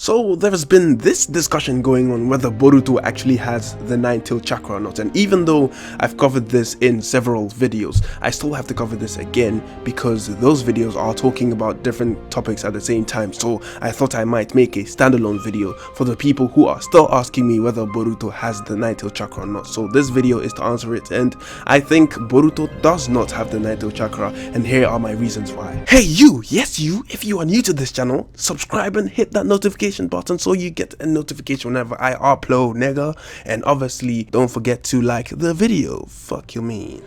So there has been this discussion going on whether Boruto actually has the nine-tailed chakra or not, and even though I've covered this in several videos, I still have to cover this again because those videos are talking about different topics at the same time. So I thought I might make a standalone video for the people who are still asking me whether Boruto has the nine-tailed chakra or not. So this video is to answer it, and I think Boruto does not have the nine-tailed chakra, and here are my reasons why. Hey you, yes you, if you are new to this channel, subscribe and hit that notification button so you get a notification whenever I upload, nigga. And obviously don't forget to like the video. Fuck you mean.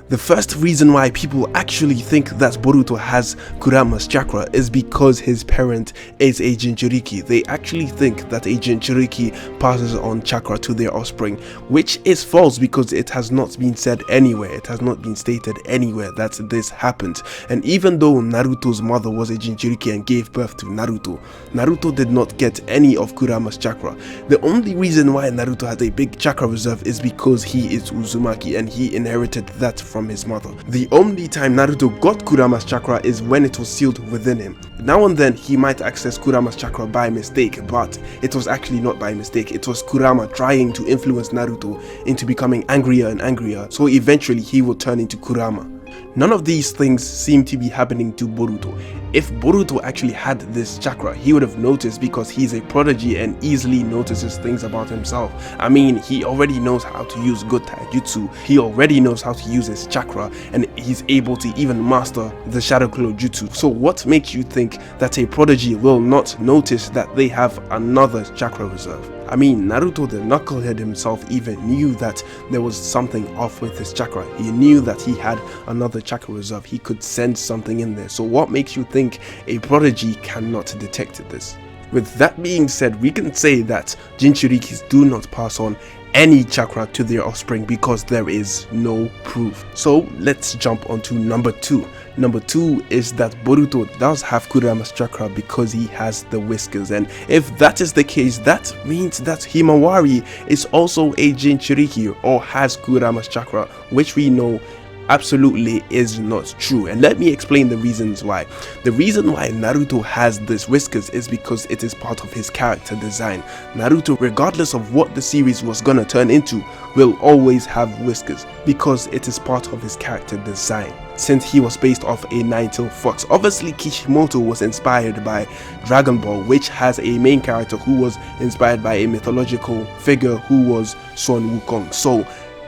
The first reason why people actually think that Boruto has Kurama's chakra is because his parent is a Jinchuriki. They actually think that a Jinchuriki passes on chakra to their offspring, which is false because it has not been said anywhere. It has not been stated anywhere that this happened. And even though Naruto's mother was a Jinchuriki and gave birth to Naruto, Naruto did not get any of Kurama's chakra. The only reason why Naruto has a big chakra reserve is because he is Uzumaki and he inherited that from his mother. The only time Naruto got Kurama's chakra is when it was sealed within him. Now and then he might access Kurama's chakra by mistake, but it was actually not by mistake. It was Kurama trying to influence Naruto into becoming angrier and angrier, so eventually he will turn into Kurama. None of these things seem to be happening to Boruto. If Boruto actually had this chakra, he would have noticed because he's a prodigy and easily notices things about himself. I mean, he already knows how to use good taijutsu, he already knows how to use his chakra, and he's able to even master the Shadow Clone Jutsu. So what makes you think that a prodigy will not notice that they have another chakra reserve? I mean, Naruto the knucklehead himself even knew that there was something off with his chakra. He knew that he had another chakra reserve. He could sense something in there. So what makes you think a prodigy cannot detect this? With that being said, we can say that Jinchurikis do not pass on any chakra to their offspring because there is no proof. So let's jump onto number 2. Number 2 is that Boruto does have Kurama's chakra because he has the whiskers, and if that is the case, that means that Himawari is also a Jinchuriki or has Kurama's chakra, which we know absolutely is not true. And let me explain the reasons why. The reason why Naruto has this whiskers is because it is part of his character design. Naruto, regardless of what the series was gonna turn into, will always have whiskers because it is part of his character design, since he was based off a nine-tailed fox. Obviously Kishimoto was inspired by Dragon Ball, which has a main character who was inspired by a mythological figure who was Son Wukong. So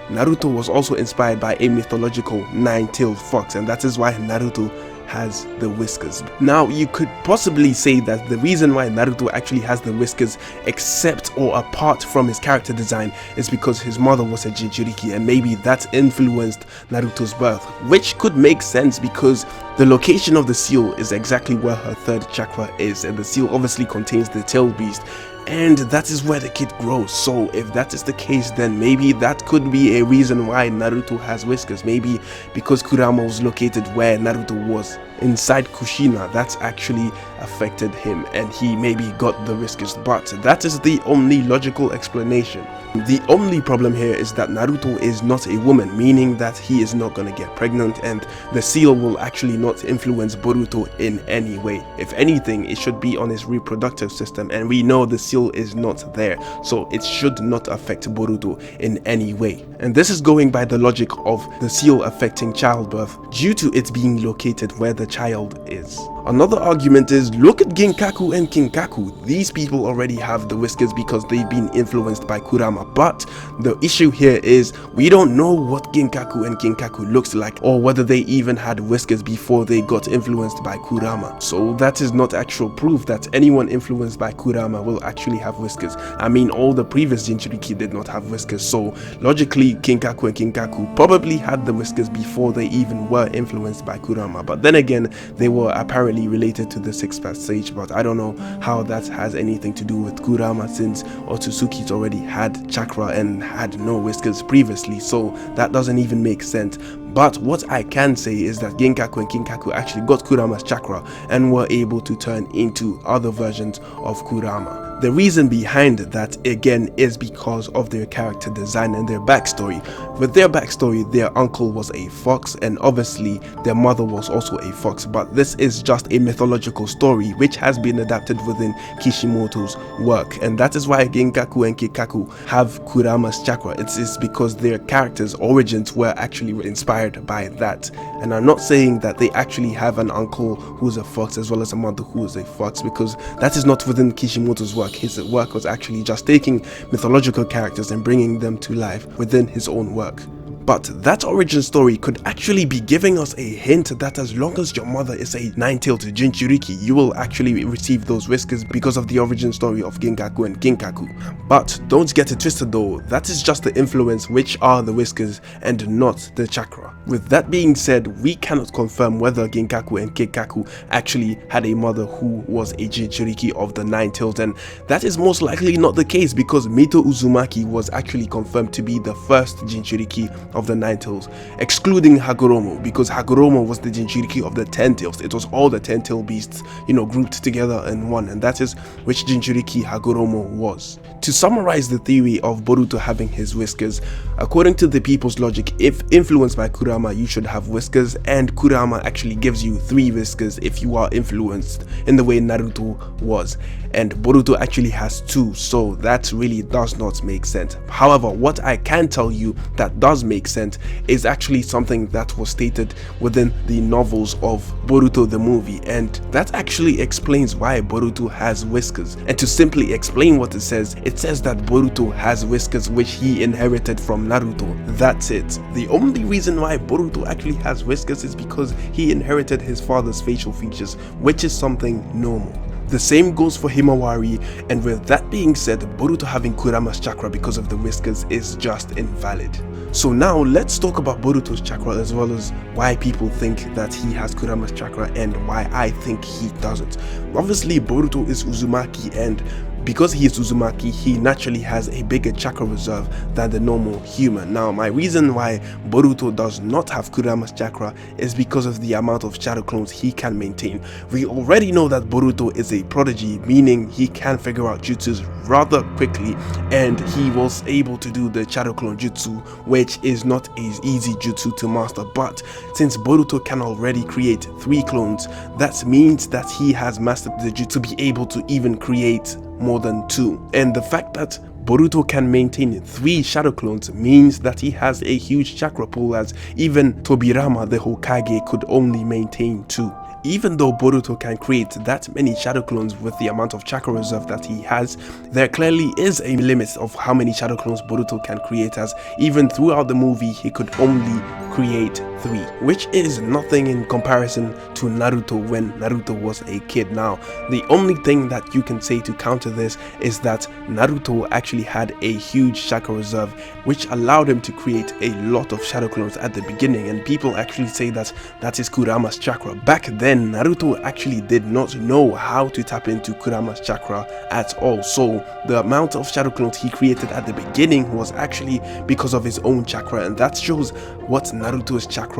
Naruto was also inspired by a mythological nine-tailed fox, and that is why Naruto has the whiskers. Now you could possibly say that the reason why Naruto actually has the whiskers, except or apart from his character design, is because his mother was a Jinchuriki and maybe that influenced Naruto's birth, which could make sense because the location of the seal is exactly where her third chakra is, and the seal obviously contains the tailed beast, and that is where the kid grows. So if that is the case, then maybe that could be a reason why Naruto has whiskers. Maybe because Kurama was located where Naruto was, inside Kushina, that's actually affected him and he maybe got the whiskers. But that is the only logical explanation. The only problem here is that Naruto is not a woman, meaning that he is not gonna get pregnant, and the seal will actually not influence Boruto in any way. If anything, it should be on his reproductive system, and we know the seal is not there, so it should not affect Boruto in any way. And this is going by the logic of the seal affecting childbirth due to it being located where the child is. Another argument is, look at Ginkaku and Kinkaku. These people already have the whiskers because they've been influenced by Kurama, but the issue here is we don't know what Ginkaku and Kinkaku looks like, or whether they even had whiskers before they got influenced by Kurama. So that is not actual proof that anyone influenced by Kurama will actually have whiskers. I mean, all the previous Jinchuriki did not have whiskers, so logically Kinkaku and Kinkaku probably had the whiskers before they even were influenced by Kurama. But then again, they were apparently related to the sixth path sage, but I don't know how that has anything to do with Kurama, since Otsutsuki's already had chakra and had no whiskers previously, so that doesn't even make sense. But what I can say is that Genkaku and Kinkaku actually got Kurama's chakra and were able to turn into other versions of Kurama. The reason behind that again is because of their character design and their backstory. With their backstory, their uncle was a fox and obviously their mother was also a fox, but this is just a mythological story which has been adapted within Kishimoto's work, and that is why Genkaku and Kinkaku have Kurama's chakra. It is because their characters' origins were actually inspired by that. And I'm not saying that they actually have an uncle who's a fox as well as a mother who is a fox, because that is not within Kishimoto's work. His work was actually just taking mythological characters and bringing them to life within his own work. But that origin story could actually be giving us a hint that as long as your mother is a nine-tailed Jinchuriki, you will actually receive those whiskers because of the origin story of Genkaku and Kinkaku. But don't get it twisted though, that is just the influence which are the whiskers and not the chakra. With that being said, we cannot confirm whether Genkaku and Kinkaku actually had a mother who was a Jinchuriki of the nine-tailed, and that is most likely not the case because Mito Uzumaki was actually confirmed to be the first Jinchuriki of the nine-tails, excluding Hagoromo, because Hagoromo was the Jinchuriki of the 10-tails. It was all the 10-tail beasts, grouped together in one, and that is which Jinchuriki Hagoromo was. To summarize the theory of Boruto having his whiskers, according to the people's logic, if influenced by Kurama, you should have whiskers, and Kurama actually gives you 3 whiskers if you are influenced in the way Naruto was, and Boruto actually has 2, so that really does not make sense. However, what I can tell you that does make sense is actually something that was stated within the novels of Boruto the movie, and that actually explains why Boruto has whiskers. And to simply explain what it says that Boruto has whiskers which he inherited from Naruto. That's it. The only reason why Boruto actually has whiskers is because he inherited his father's facial features, which is something normal. The same goes for Himawari, and with that being said, Boruto having Kurama's chakra because of the whiskers is just invalid. So now let's talk about Boruto's chakra as well as why people think that he has Kurama's chakra and why I think he doesn't. Obviously Boruto is Uzumaki, and because he is Uzumaki, he naturally has a bigger chakra reserve than the normal human. Now, my reason why Boruto does not have Kurama's chakra is because of the amount of shadow clones he can maintain. We already know that Boruto is a prodigy, meaning he can figure out jutsus rather quickly, and he was able to do the shadow clone jutsu, which is not an easy jutsu to master. But since Boruto can already create 3 clones, that means that he has mastered the jutsu to be able to even create more than 2. And the fact that Boruto can maintain 3 shadow clones means that he has a huge chakra pool, as even Tobirama the Hokage could only maintain 2. Even though Boruto can create that many shadow clones with the amount of chakra reserve that he has, there clearly is a limit of how many shadow clones Boruto can create, as even throughout the movie he could only create 3, which is nothing in comparison to Naruto when Naruto was a kid. Now, the only thing that you can say to counter this is that Naruto actually had a huge chakra reserve, which allowed him to create a lot of shadow clones at the beginning, and people actually say that that is Kurama's chakra. Back then, Naruto actually did not know how to tap into Kurama's chakra at all, so the amount of shadow clones he created at the beginning was actually because of his own chakra, and that shows what Naruto's chakra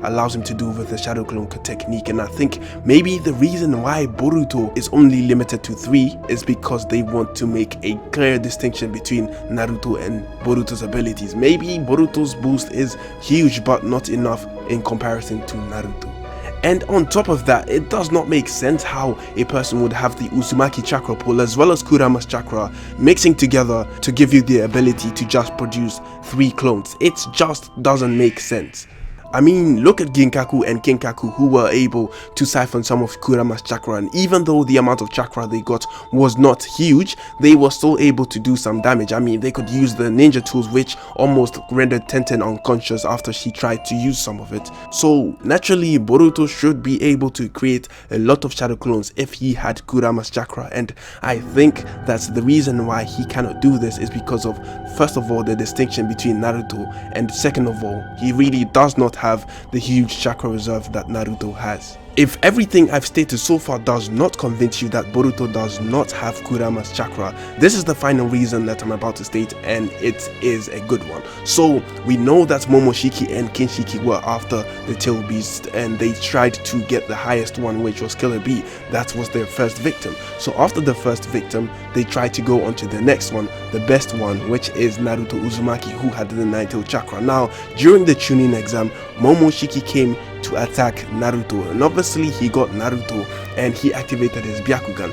allows him to do with the shadow clone technique. And I think maybe the reason why Boruto is only limited to 3 is because they want to make a clear distinction between Naruto and Boruto's abilities. Maybe Boruto's boost is huge but not enough in comparison to Naruto. And on top of that, it does not make sense how a person would have the Uzumaki chakra pool as well as Kurama's chakra mixing together to give you the ability to just produce 3 clones. It just doesn't make sense. I mean, look at Genkaku and Kinkaku, who were able to siphon some of Kurama's chakra, and even though the amount of chakra they got was not huge, they were still able to do some damage. I mean, they could use the ninja tools, which almost rendered Tenten unconscious after she tried to use some of it. So naturally, Boruto should be able to create a lot of shadow clones if he had Kurama's chakra, and I think that's the reason why he cannot do this is because of, first of all, the distinction between Naruto, and second of all, he really does not have the huge chakra reserve that Naruto has. If everything I've stated so far does not convince you that Boruto does not have Kurama's chakra, this is the final reason that I'm about to state, and it is a good one. So we know that Momoshiki and Kinshiki were after the tail beast, and they tried to get the highest one, which was Killer Bee. That was their first victim. So after the first victim, they tried to go on to the next one, the best one, which is Naruto Uzumaki, who had the nine-tailed chakra. Now, during the Chunin exam, Momoshiki came to attack Naruto, and obviously he got Naruto and he activated his Byakugan.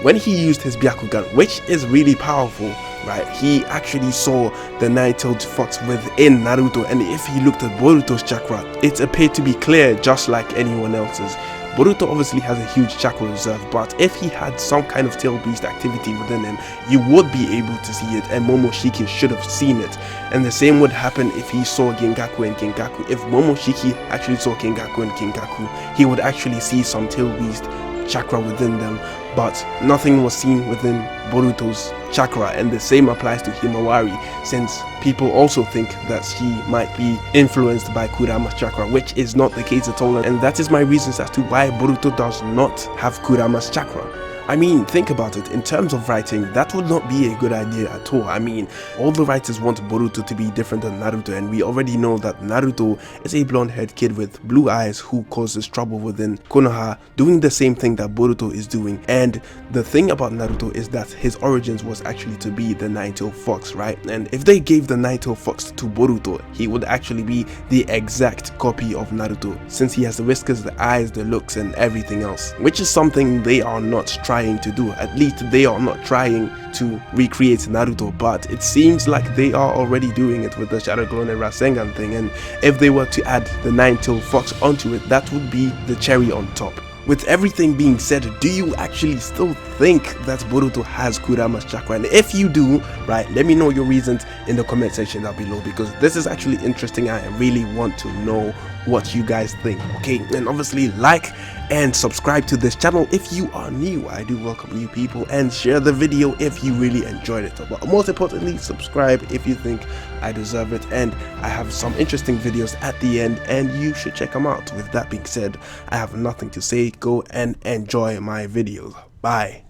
When he used his Byakugan, which is really powerful, right, he actually saw the nine-tailed fox within Naruto, and if he looked at Boruto's chakra, it appeared to be clear just like anyone else's. Boruto obviously has a huge chakra reserve, but if he had some kind of tail beast activity within him, you would be able to see it, and Momoshiki should have seen it. And the same would happen if he saw Gengaku and Gengaku. If Momoshiki actually saw Gengaku and Gengaku, he would actually see some tail beast chakra within them, but nothing was seen within Boruto's chakra. And the same applies to Himawari, since people also think that she might be influenced by Kurama's chakra, which is not the case at all, and that is my reasons as to why Boruto does not have Kurama's chakra. I mean, think about it, in terms of writing, that would not be a good idea at all. I mean, all the writers want Boruto to be different than Naruto, and we already know that Naruto is a blonde-haired kid with blue eyes who causes trouble within Konoha, doing the same thing that Boruto is doing. And the thing about Naruto is that his origins was actually to be the nine-tailed fox, right? And if they gave the nine-tailed fox to Boruto, he would actually be the exact copy of Naruto, since he has the whiskers, the eyes, the looks, and everything else, which is something they are not trying to do. At least they are not trying to recreate Naruto, but it seems like they are already doing it with the Shadow Clone and Rasengan thing, and if they were to add the nine-tailed fox onto it, that would be the cherry on top. With everything being said, do you actually still think that Boruto has Kurama's chakra? And if you do, right, let me know your reasons in the comment section down below, because this is actually interesting. I really want to know what you guys think, okay? And obviously like and subscribe to this channel if you are new. I do welcome new people, and share the video if you really enjoyed it. But most importantly, subscribe if you think I deserve it, and I have some interesting videos at the end and you should check them out. With that being said, I have nothing to say. Go and enjoy my videos. Bye.